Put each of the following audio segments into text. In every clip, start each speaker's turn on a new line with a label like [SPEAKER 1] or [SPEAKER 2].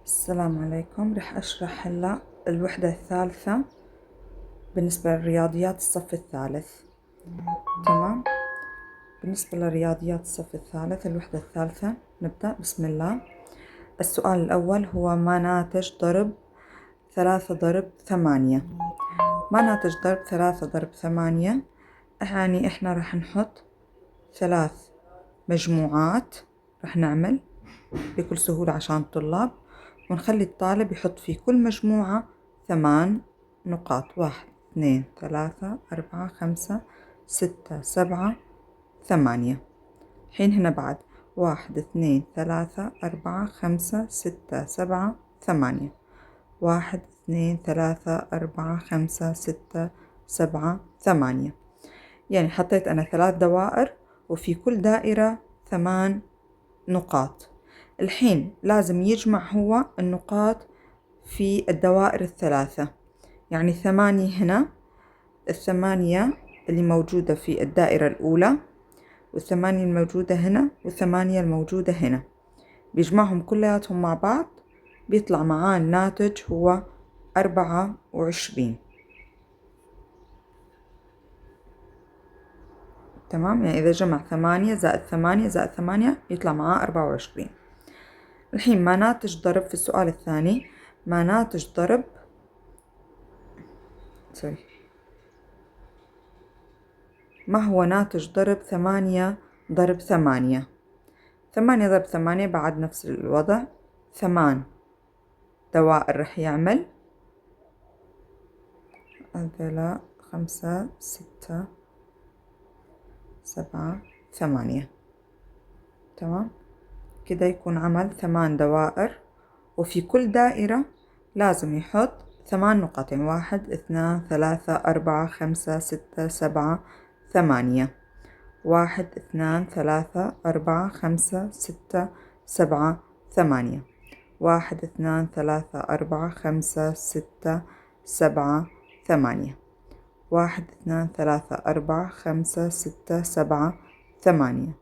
[SPEAKER 1] السلام عليكم. رح أشرح هلأ الوحدة الثالثة بالنسبة للرياضيات الصف الثالث. تمام. بالنسبة لرياضيات الصف الثالث الوحدة الثالثة نبدأ. بسم الله. السؤال الأول هو ما ناتج ضرب 3 ضرب 8؟ ما ناتج ضرب 3 ضرب 8 يعني إحنا رح نحط 3 مجموعات، رح نعمل بكل سهولة عشان الطلاب، ونخلي الطالب يحط في كل مجموعة 8 نقاط. 1 2 3 4 5 6 7 8. حين هنا بعد 1 2 3 4 5 6 7 8. 1 2 3 4 5 6 7 8. يعني حطيت أنا 3 دوائر وفي كل دائرة 8 نقاط. الحين لازم يجمع هو النقاط في الدوائر الثلاثة، يعني 8 هنا، 8 اللي موجودة في الدائرة الأولى، 8 الموجودة هنا، 8 الموجودة هنا، بيجمعهم كلياتهم مع بعض بيطلع معاه الناتج هو 24. تمام، يعني إذا جمع 8 زائد 8 زائد 8 يطلع معاه 24. الحين ما ناتج ضرب في السؤال الثاني، ما ناتج ضرب ما هو ناتج ضرب 8 ضرب 8؟ 8 ضرب 8 بعد نفس الوضع، 8 دوائر رح يعمل، هذا 5 6 7 8. تمام، كده يكون عمل 8 دوائر، وفي كل دائرة لازم يحط 8 نقاط، يعني 1 2 3 4 5 6 7 8. 1 2 3 4 5 6 7 8. 1 2 3 4 5 6 7 8. 1 2 3 4 5 6 7 8.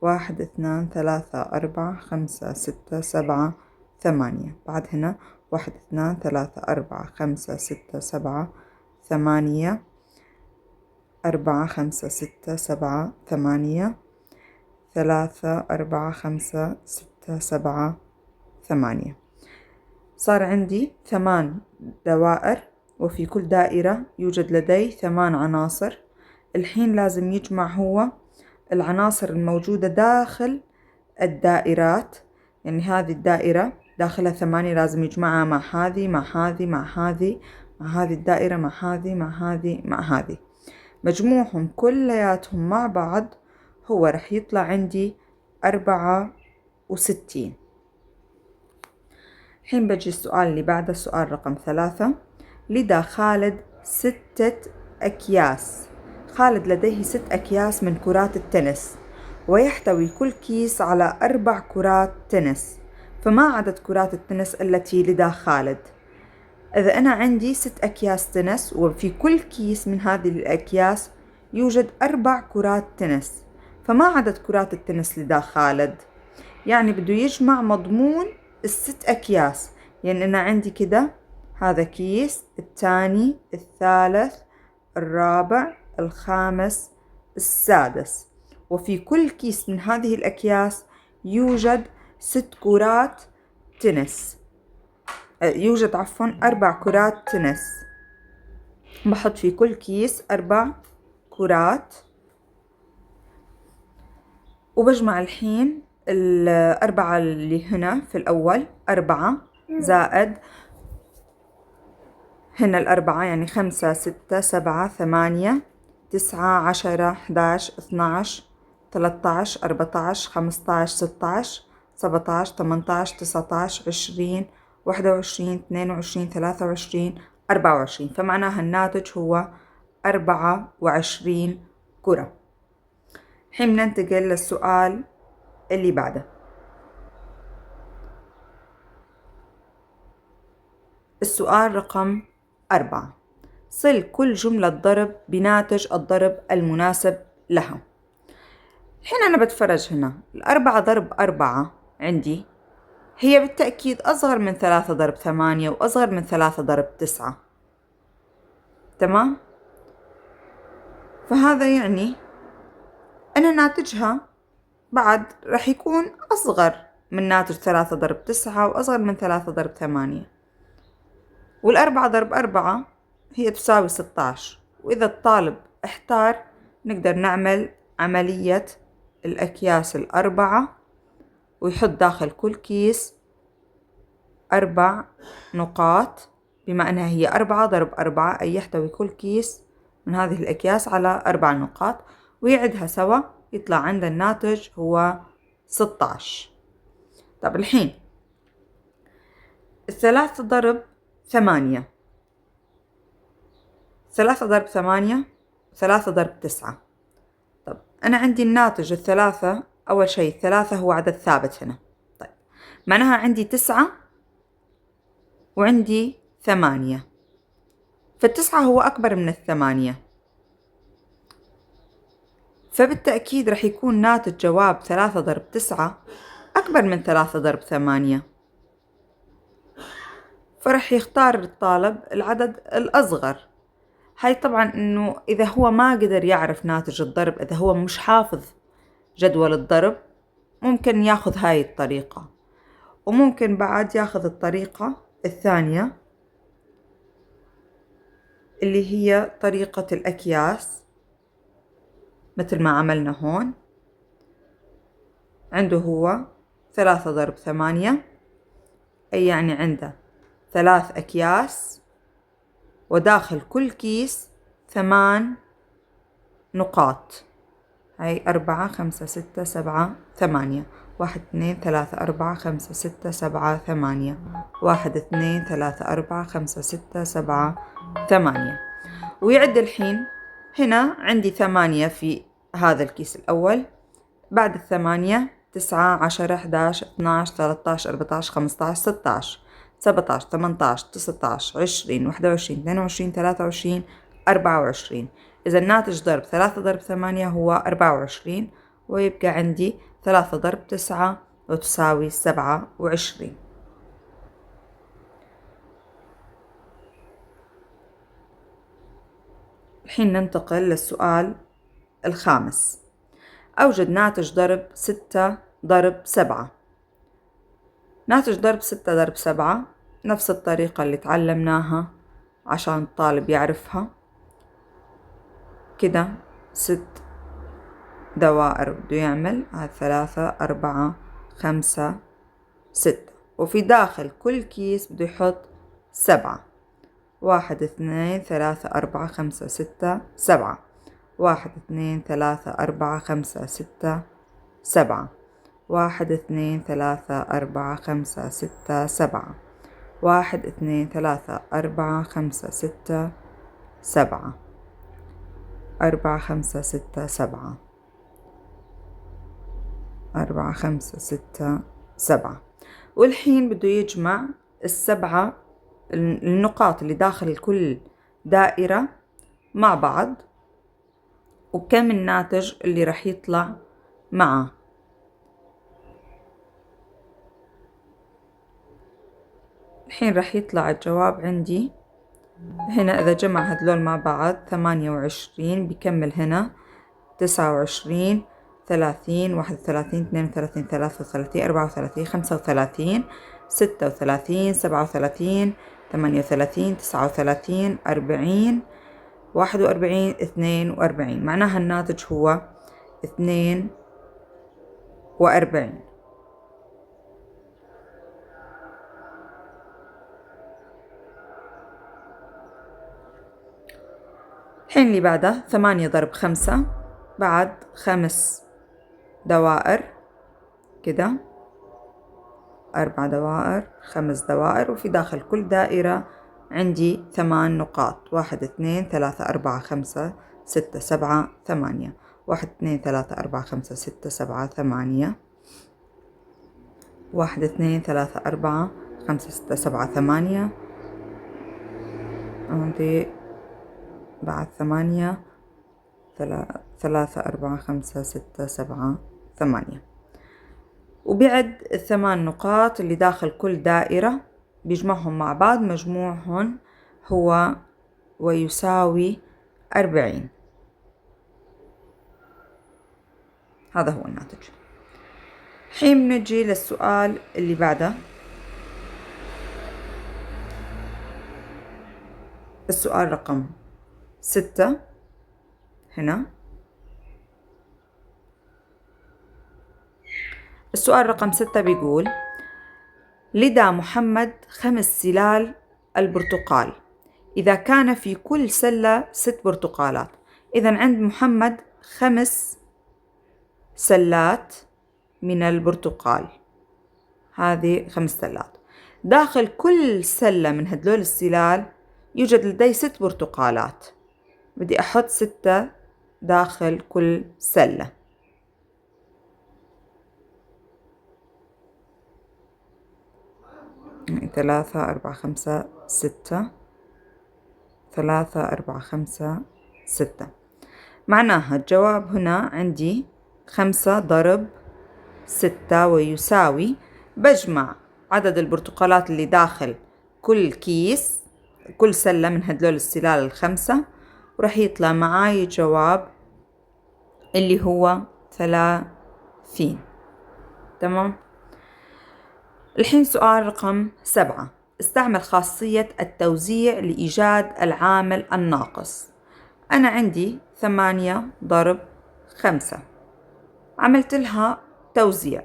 [SPEAKER 1] 1 2 3 4 5 6 7 8. بعد هنا 1 2 3 4 5 6 7 8. 4 5 6 7 8. 3 4 5 6 7 8. صار عندي 8 دوائر، وفي كل دائرة يوجد لدي 8 عناصر. الحين لازم يجمع هو العناصر الموجودة داخل الدائرات، يعني هذه الدائرة داخلها 8 لازم يجمعها مع هذه مع هذه مع هذه مع هذه الدائرة مع هذه مع هذه مع هذه، مجموعهم كلياتهم مع بعض هو رح يطلع عندي 64. الحين بجي السؤال اللي بعده، السؤال رقم 3. لدى خالد 6 أكياس. خالد لديه 6 أكياس من كرات التنس، ويحتوي كل كيس على 4 كرات تنس، فما عدد كرات التنس التي لدى خالد؟ إذا أنا عندي 6 أكياس تنس، وفي كل كيس من هذه الأكياس يوجد 4 كرات تنس، فما عدد كرات التنس لدى خالد؟ يعني بده يجمع مضمون ال6 أكياس، يعني أنا عندي كده هذا كيس، الثاني، الثالث، الرابع، الخامس، السادس، وفي كل كيس من هذه الأكياس يوجد 6 كرات تنس، يوجد 4 كرات تنس. بحط في كل كيس 4 كرات، وبجمع الحين 4 اللي هنا في الأول، 4 زائد هنا 4 يعني 5 6 7 8 9 10 11 12 13 14 15 16 17 18 19 20 21 22 23 24. فمعناها الناتج هو 24 كرة. الحين ننتقل للسؤال اللي بعده. السؤال رقم 4. صل كل جملة ضرب بناتج الضرب المناسب لها. الحين أنا بتفرج هنا 4 ضرب 4 عندي هي بالتأكيد أصغر من 3 ضرب 8 وأصغر من 3 ضرب 9. تمام؟ فهذا يعني أن ناتجها بعد راح يكون أصغر من ناتج 3 ضرب 9 وأصغر من 3 ضرب 8. والأربعة ضرب 4 هي تساوي 16. وإذا الطالب احتار نقدر نعمل عملية الأكياس الأربعة ويحط داخل كل كيس 4 نقاط، بما أنها هي 4 ضرب 4 أي يحتوي كل كيس من هذه الأكياس على 4 نقاط، ويعدها سوا يطلع عند الناتج هو 16. طب الحين 3 ضرب 8، 3 ضرب 8 3 ضرب 9. طب أنا عندي الناتج 3. أول شيء 3 هو عدد ثابت هنا، طيب معناها عندي 9 وعندي 8، فالتسعة هو أكبر من 8، فبالتأكيد رح يكون ناتج جواب 3 ضرب 9 أكبر من 3 ضرب 8، فرح يختار الطالب العدد الأصغر. هاي طبعا إنه إذا هو ما قدر يعرف ناتج الضرب، إذا هو مش حافظ جدول الضرب، ممكن ياخذ هاي الطريقة، وممكن بعد ياخذ الطريقة الثانية اللي هي طريقة الأكياس مثل ما عملنا هون. عنده هو 3 ضرب 8 أي يعني عنده 3 أكياس، وداخل كل كيس 8 نقاط. هاي 4 5 6 7 8، 1 2 3 4 5 6 7 8، 1 2 3 4 5 6 7 8. ويعد الحين هنا عندي 8 في هذا الكيس الأول، بعد 8 9 10 11 12 13 14 15 16 17 18 19 20 21 22 23 24. إذا الناتج ضرب 3 ضرب 8 هو 24، ويبقى عندي 3 ضرب 9 وتساوي 27. الحين ننتقل للسؤال الخامس. أوجد ناتج ضرب 6 ضرب 7. ناتج ضرب 6 ضرب 7 نفس الطريقة اللي تعلمناها عشان الطالب يعرفها كده. 6 دوائر بده يعمل، هاي 3 4 5 6، وفي داخل كل كيس بده يحط 7. 1 2 3 4 5 6 7، 1 2 3 4 5 6 7، 1 2 3 4 5 6 7، 1 2 3 4 5 6 7، 4 5 6 7، 4 5 6 7. والحين بده يجمع السبعة النقاط اللي داخل كل دائرة مع بعض، وكم الناتج اللي رح يطلع معه. الحين رح يطلع الجواب عندي هنا. إذا جمع هذول مع بعض 28 بيكمل هنا 29 30 31 32 33 34 35 36 37 38 39 40 41 42. معناها الناتج هو 42. الحين اللي بعده 8 ضرب 5، بعد 5 دوائر كده، 4 دوائر 5 دوائر، وفي داخل كل دائرة عندي 8 نقاط. 1 2 3 4 5 6 7 8، 1 2 3 4 5 6 7 8، 1 2 3 4 5 6 7 8. عندي بعد 8 3 4 5 6 7 8. وبعد ال8 نقاط اللي داخل كل دائرة بيجمعهم مع بعض، مجموعهم هو ويساوي 40. هذا هو الناتج. حين نجي للسؤال اللي بعده، السؤال رقم 6. هنا السؤال رقم 6 بيقول: لدى محمد 5 سلال البرتقال، إذا كان في كل سلة 6 برتقالات. إذا عند محمد 5 سلات من البرتقال، هذه 5 سلات. داخل كل سلة من هدول السلال يوجد لدي 6 برتقالات. بدي أحط 6 داخل كل سلة. يعني 3 4 5 6، 3 4 5 6. معناها الجواب هنا عندي 5 ضرب 6 ويساوي، بجمع عدد البرتقالات اللي داخل كل كيس، كل سلة من هدول السلال ال5، ورح يطلع معاي جواب اللي هو 30. تمام. الحين سؤال رقم 7. استعمل خاصية التوزيع لإيجاد العامل الناقص. أنا عندي 8 ضرب 5، عملت لها توزيع.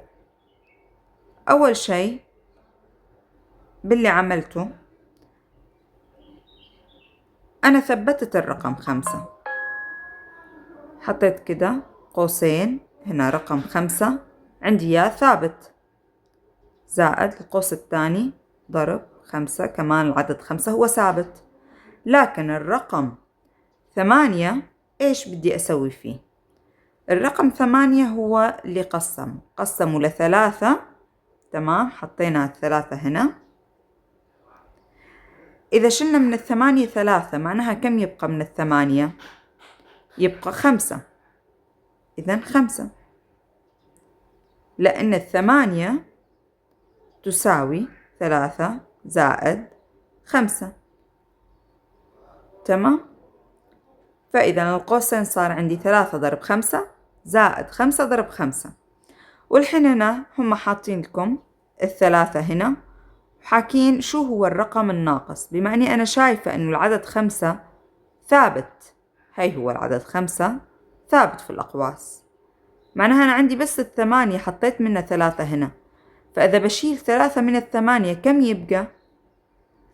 [SPEAKER 1] أول شيء باللي عملته أنا ثبتت الرقم 5، حطيت كده قوسين هنا رقم 5 عندي يا ثابت، زائد القوس الثاني ضرب 5 كمان العدد 5 هو ثابت. لكن الرقم 8 إيش بدي أسوي فيه؟ الرقم 8 هو اللي قسموا ل3. تمام، حطينا الثلاثة هنا. إذا شلنا من 8 3 معناها كم يبقى من 8؟ يبقى 5. إذن 5، لأن 8 تساوي 3 زائد 5. تمام. فإذا القوسين صار عندي 3 ضرب 5 زائد 5 ضرب 5. والحين هنا هم حاطين لكم ال3 هنا، حاكين شو هو الرقم الناقص. بما أني أنا شايفة أنه العدد 5 ثابت، هاي هو العدد 5 ثابت في الأقواس، معناها أنا عندي بس 8 حطيت منها 3 هنا. فإذا بشيل 3 من 8 كم يبقى؟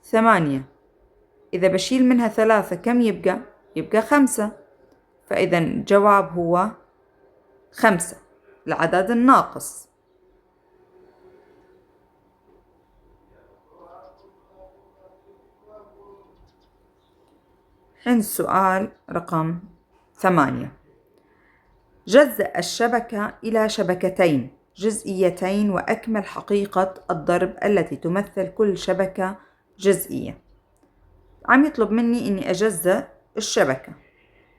[SPEAKER 1] 8. إذا بشيل منها 3 كم يبقى؟ يبقى 5. فإذا الجواب هو 5، العدد الناقص. حين السؤال رقم 8. جزأ الشبكة إلى شبكتين جزئيتين وأكمل حقيقة الضرب التي تمثل كل شبكة جزئية. عم يطلب مني إني أجزأ الشبكة،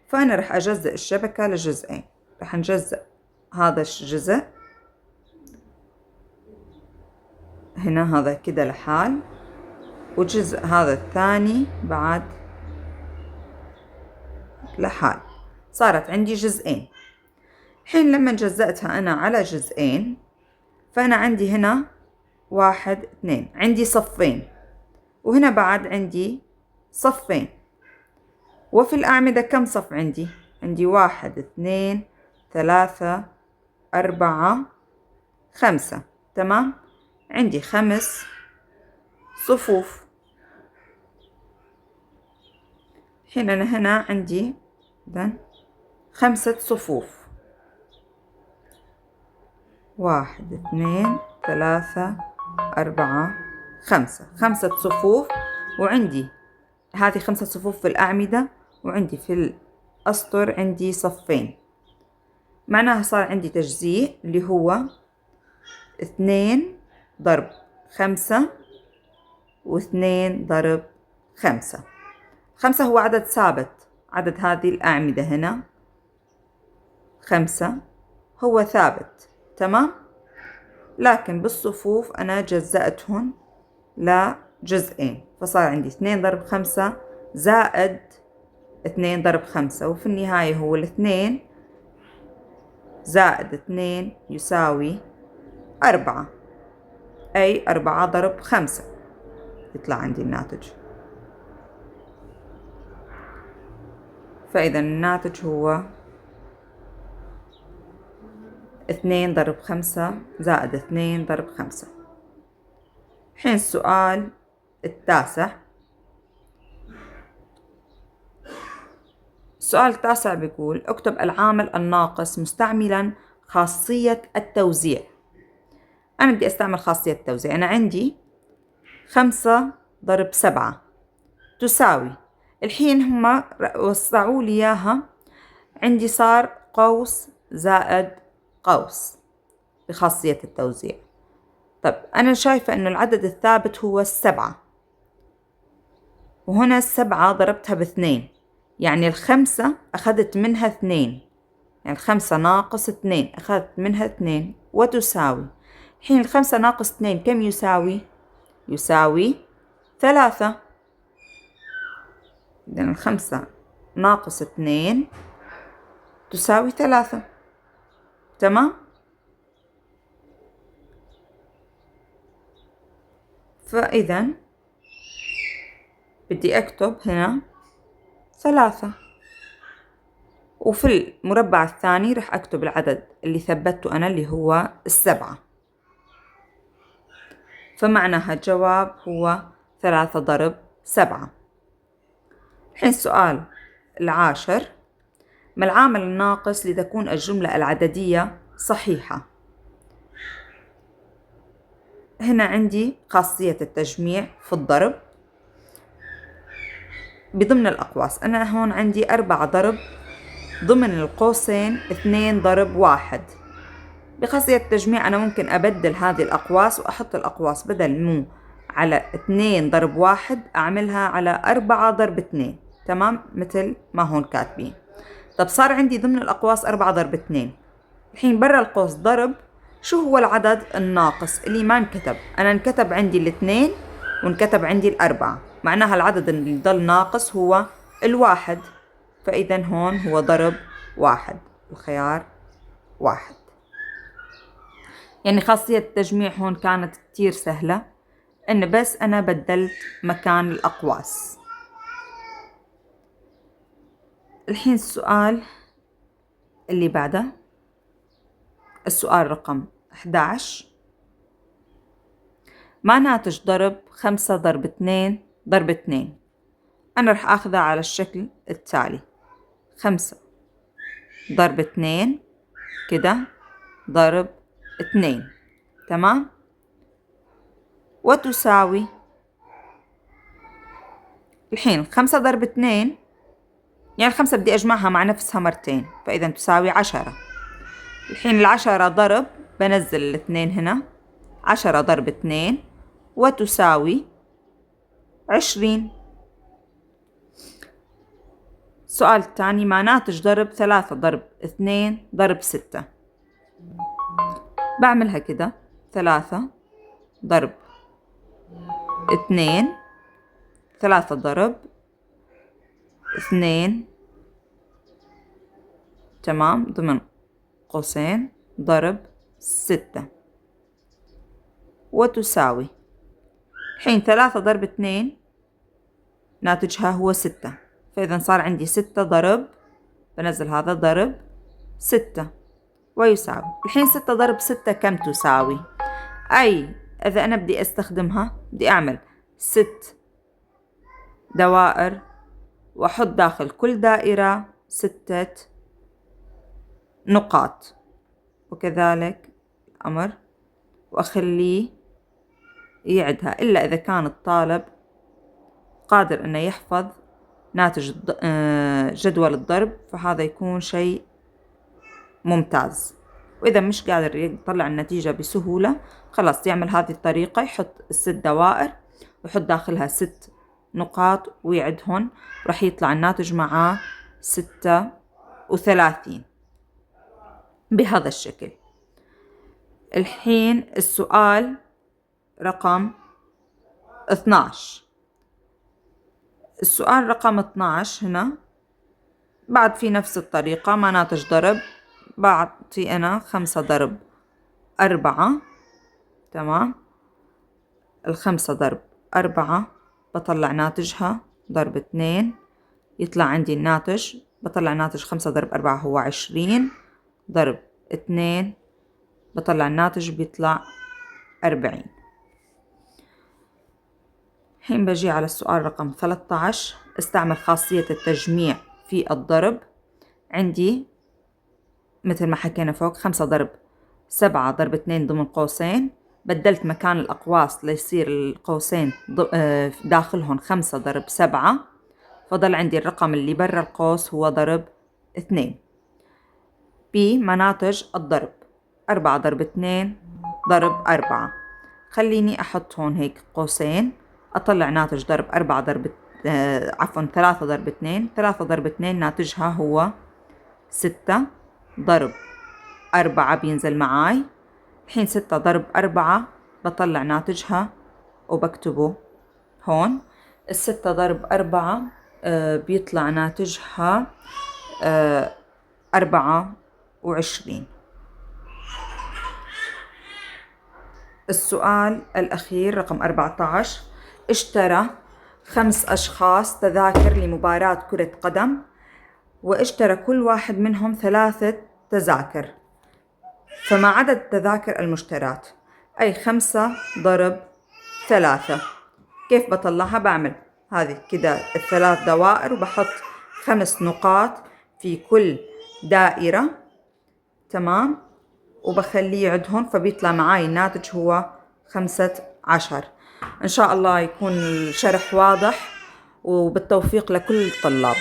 [SPEAKER 1] فأنا رح أجزأ الشبكة لجزئين. رح نجزأ هذا الجزء هنا، هذا كده لحال، وجزء هذا الثاني بعد لحال. صارت عندي جزئين. حين لما جزأتها أنا على جزئين، فأنا عندي هنا 1 2، عندي صفين، وهنا بعد عندي صفين. وفي الأعمدة كم صف عندي؟ عندي 1 2 3 4 5. تمام، عندي 5 صفوف. حين أنا هنا عندي 5 صفوف، 1 2 3 4 5 صفوف. وعندي هذه 5 صفوف في الأعمدة، وعندي في الأسطر عندي صفين. معناها صار عندي تجزيء اللي هو 2 ضرب 5 و2 ضرب 5. 5 هو عدد ثابت، عدد هذه الأعمدة هنا 5 هو ثابت. تمام. لكن بالصفوف أنا جزأتهن لجزئين، فصار عندي 2 ضرب 5 زائد 2 ضرب 5، وفي النهاية هو 2 زائد 2 يساوي 4، أي 4 ضرب 5 يطلع عندي الناتج. فإذا الناتج هو 2 ضرب 5 زائد 2 ضرب 5. الحين السؤال التاسع. السؤال التاسع بيقول اكتب العامل الناقص مستعملا خاصية التوزيع. أنا بدي أستعمل خاصية التوزيع. أنا عندي 5 ضرب 7 تساوي، الحين هما وسعوا لي إياها، عندي صار قوس زائد قوس بخاصية التوزيع. طب أنا شايفة إنه العدد الثابت هو 7، وهنا 7 ضربتها ب2، يعني 5 أخذت منها 2، يعني 5 ناقص 2 أخذت منها 2 وتساوي. الحين 5 ناقص 2 كم يساوي؟ يساوي 3. إذن 5 ناقص 2 تساوي 3. تمام؟ فإذا بدي أكتب هنا 3، وفي المربع الثاني رح أكتب العدد اللي ثبته أنا اللي هو 7. فمعناها الجواب هو 3 ضرب 7. الحين السؤال العاشر. ما العامل الناقص لتكون الجملة العددية صحيحة؟ هنا عندي خاصية التجميع في الضرب بضمن الأقواس. أنا هون عندي 4 ضرب ضمن القوسين 2 ضرب 1. بخاصية التجميع أنا ممكن أبدل هذه الأقواس وأحط الأقواس بدل مو على 2 ضرب 1 أعملها على 4 ضرب 2. تمام؟ مثل ما هون كاتبين. طب صار عندي ضمن الأقواس 4 ضرب 2. الحين برا القوس ضرب، شو هو العدد الناقص اللي ما انكتب؟ أنا انكتب عندي 2 وانكتب عندي 4، معناها العدد اللي ضل ناقص هو 1. فإذا هون هو ضرب 1، الخيار 1. يعني خاصية التجميع هون كانت كتير سهلة، إن بس أنا بدلت مكان الأقواس. الحين السؤال اللي بعده، السؤال رقم 11. ما ناتج ضرب 5 ضرب 2 ضرب 2؟ أنا رح أخذها على الشكل التالي: 5 ضرب 2 كده ضرب 2. تمام؟ وتساوي، الحين 5 ضرب 2 يعني 5 بدي أجمعها مع نفسها مرتين، فإذا تساوي 10. الحين 10 ضرب، بنزل 2 هنا، 10 ضرب 2 وتساوي 20. السؤال الثاني. ما ناتج ضرب 3 ضرب 2 ضرب 6؟ بعملها كده: 3 ضرب 2، 3 ضرب 2، تمام، ضمن قوسين، ضرب 6 وتساوي. الحين 3 ضرب 2 ناتجها هو 6، فإذا صار عندي 6 ضرب، بنزل هذا ضرب 6 ويساوي. الحين 6 ضرب 6 كم تساوي؟ أي إذا أنا بدي أستخدمها بدي أعمل 6 دوائر وأحط داخل كل دائرة 6 نقاط، وكذلك الأمر، وأخليه يعدها، إلا إذا كان الطالب قادر أنه يحفظ ناتج جدول الضرب، فهذا يكون شيء ممتاز. وإذا مش قادر يطلع النتيجة بسهولة، خلاص يعمل هذه الطريقة، يحط ال6 دوائر ويحط داخلها 6 نقاط ويعدهن، راح يطلع الناتج معاه 36 بهذا الشكل. الحين السؤال رقم 12. السؤال رقم 12 هنا بعد في نفس الطريقة ما ناتج ضرب، بعطي أنا 5 ضرب 4. تمام، 5 ضرب 4 بطلع ناتجها ضرب 2، يطلع عندي الناتج، بطلع ناتج 5 ضرب 4 هو 20 ضرب 2 بطلع الناتج بيطلع 40. الحين بجي على السؤال رقم 13. استعمل خاصية التجميع في الضرب. عندي مثل ما حكينا فوق 5 ضرب 7 ضرب 2 ضمن قوسين، بدلت مكان الأقواس ليصير القوسين داخلهم 5 ضرب 7، فضل عندي الرقم اللي برا القوس هو ضرب 2. بمناتج الضرب 4 ضرب 2 ضرب 4. خليني أحط هون هيك قوسين، أطلع ناتج ضرب 4 ضرب 3 ضرب 2. 3 ضرب 2 ناتجها هو 6 ضرب 4 بينزل معاي. الحين 6 ضرب 4 بطلع ناتجها وبكتبه هون. 6 ضرب 4 بيطلع ناتجها 24. السؤال الأخير رقم 14. اشترى 5 أشخاص تذاكر لمباراة كرة قدم، واشترى كل واحد منهم 3 تذاكر، فما عدد التذاكر المشتراة؟ أي 5 ضرب 3. كيف بطلعها؟ بعمل هذه كده 3 دوائر وبحط 5 نقاط في كل دائرة. تمام، وبخليه يعدهن فبيطلع معاي الناتج هو 15. إن شاء الله يكون الشرح واضح، وبالتوفيق لكل الطلاب.